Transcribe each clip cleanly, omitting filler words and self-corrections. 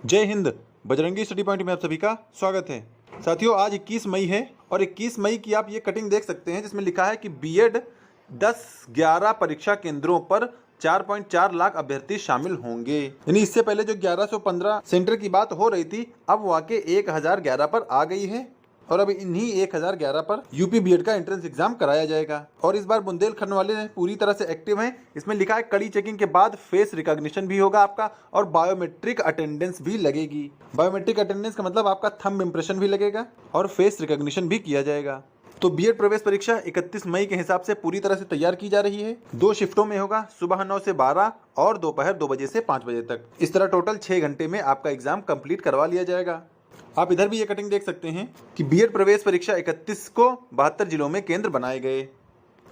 जय Hind. Bajrangi study point में आप सभी का स्वागत है। साथियों, आज 21 मई है और 21 मई की आप ये कटिंग देख सकते हैं जिसमें लिखा है कि बीएड 10-11 परीक्षा केंद्रों पर 4.4 लाख अभ्यर्थी शामिल होंगे। यानी इससे पहले जो 1115 सेंटर की बात हो रही थी अब वाकई 1011 पर आ गई है और अब इन्हीं 1011 पर यूपी बीएड का एंट्रेंस एग्जाम कराया जाएगा। और इस बार बुंदेलखंड वाले पूरी तरह से एक्टिव हैं। इसमें लिखा है कड़ी चेकिंग के बाद फेस रिकॉग्निशन भी होगा आपका और बायोमेट्रिक अटेंडेंस भी लगेगी। बायोमेट्रिक अटेंडेंस का मतलब आपका थंब इंप्रेशन भी लगेगा और फेस रिकॉग्निशन भी किया जाएगा। तो बीएड प्रवेश परीक्षा 31 मई के हिसाब से पूरी तरह से तैयार की जा रही है। 2 शिफ्टों में होगा, सुबह 9 से 12 और दोपहर 2 बजे से 5 बजे तक। इस तरह टोटल 6 घंटे में आपका एग्जाम कंप्लीट करवा लिया जाएगा। आप इधर भी ये कटिंग देख सकते हैं कि बीएड प्रवेश परीक्षा 31 को 72 जिलों में केंद्र बनाए गए।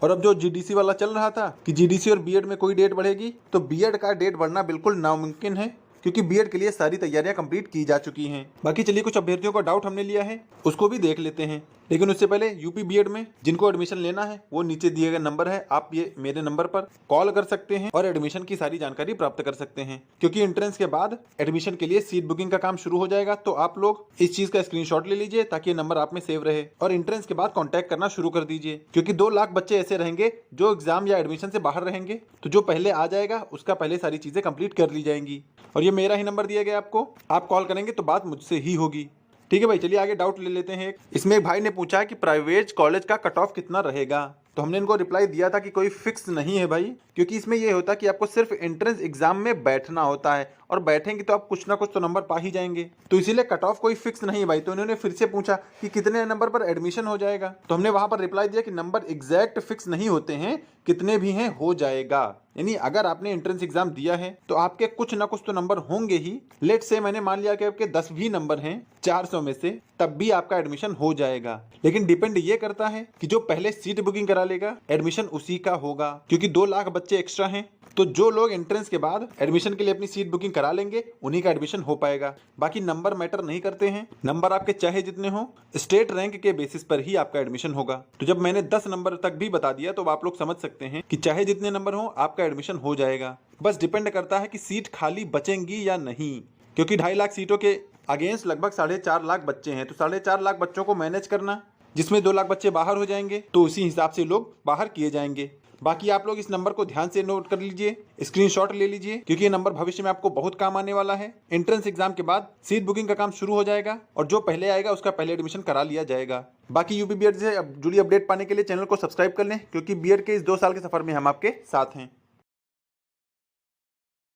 और अब जो जीडीसी वाला चल रहा था कि जीडीसी और बीएड में कोई डेट बढ़ेगी, तो बीएड का डेट बढ़ना बिल्कुल नामुमकिन है क्योंकि बीएड के लिए सारी तैयारियां कंप्लीट की जा चुकी हैं। बाकी चलिए कुछ अभ्यर्थियों का डाउट हमने लिया है उसको भी देख लेते हैं, लेकिन उससे पहले यूपी बीएड में जिनको एडमिशन लेना है वो नीचे दिए गए नंबर है, आप ये मेरे नंबर पर कॉल कर सकते हैं और एडमिशन की सारी जानकारी प्राप्त कर सकते हैं। क्योंकि एंट्रेंस के बाद एडमिशन के लिए सीट बुकिंग का काम शुरू हो जाएगा, तो आप लोग इस चीज का स्क्रीनशॉट ले लीजिए ताकि ये नंबर आप में सेव रहे और एंट्रेंस के बाद कॉन्टैक्ट करना शुरू कर दीजिए। क्योंकि 2 लाख बच्चे ऐसे रहेंगे जो एग्जाम या एडमिशन से बाहर रहेंगे, तो जो पहले आ जाएगा उसका पहले सारी चीजें कंप्लीट कर ली जाएंगी। और ये मेरा ही नंबर दिया गया आपको, आप कॉल करेंगे तो बात मुझसे ही होगी। ठीक है भाई, चलिए आगे डाउट ले लेते हैं। इसमें एक भाई ने पूछा है कि प्राइवेट कॉलेज का कट ऑफ कितना रहेगा, तो हमने इनको रिप्लाई दिया था कि कोई फिक्स नहीं है भाई, क्योंकि इसमें यह होता है कि आपको सिर्फ एंट्रेंस एग्जाम में बैठना होता है और बैठेंगे तो आप कुछ ना कुछ तो नंबर पा ही जाएंगे, तो इसीलिए कट ऑफ कोई फिक्स नहीं है भाई। तो इन्होंने फिर से पूछा कि कितने नंबर पर एडमिशन हो जाएगा, तो हमने वहां पर रिप्लाई दिया कि नंबर एग्जैक्ट फिक्स नहीं होते हैं, कितने भी हैं हो जाएगा। यानी अगर आपने एंट्रेंस एग्जाम दिया है तो आपके कुछ ना कुछ तो नंबर होंगे ही। लेट से मैंने मान लिया कि आपके 10 भी नंबर हैं 400 में से, तब भी आपका एडमिशन हो जाएगा। लेकिन डिपेंड ये करता है कि जो पहले सीट बुकिंग करा लेगा एडमिशन उसी का होगा, क्योंकि 2 लाख बच्चे एक्स्ट्रा हैं, तो जो लोग एंट्रेंस के बाद एडमिशन के लिए अपनी सीट बुकिंग करा लेंगे उन्हीं का एडमिशन हो पाएगा। बाकी नंबर मैटर नहीं करते हैं, नंबर आपके चाहे जितने हो, स्टेट रैंक के बेसिस पर ही आपका एडमिशन होगा। तो जब मैंने 10 नंबर तक भी बता दिया तो आप लोग समझ सकते हैं कि चाहे जितने नंबर हो आपका एडमिशन हो जाएगा। बस डिपेंड करता है कि सीट खाली बचेंगी या नहीं, क्योंकि 2.5 लाख सीटों के अगेंस्ट लगभग 4.5 लाख बच्चे हैं, तो 4.5 लाख बच्चों को मैनेज करना, जिसमें 2 लाख बच्चे बाहर हो जाएंगे, तो उसी हिसाब से लोग बाहर किए जाएंगे। बाकी आप लोग इस नंबर को ध्यान से नोट कर लीजिए, स्क्रीनशॉट ले लीजिए, क्योंकि ये नंबर भविष्य में आपको बहुत काम आने वाला है। एंट्रेंस एग्जाम के बाद सीट बुकिंग का काम शुरू हो जाएगा और जो पहले आएगा उसका पहले एडमिशन करा लिया जाएगा। बाकी यूपी बीएड से जुड़ी अपडेट पाने के लिए चैनल को सब्सक्राइब कर लें, क्योंकि बीएड के इस 2 साल के सफर में हम आपके साथ हैं।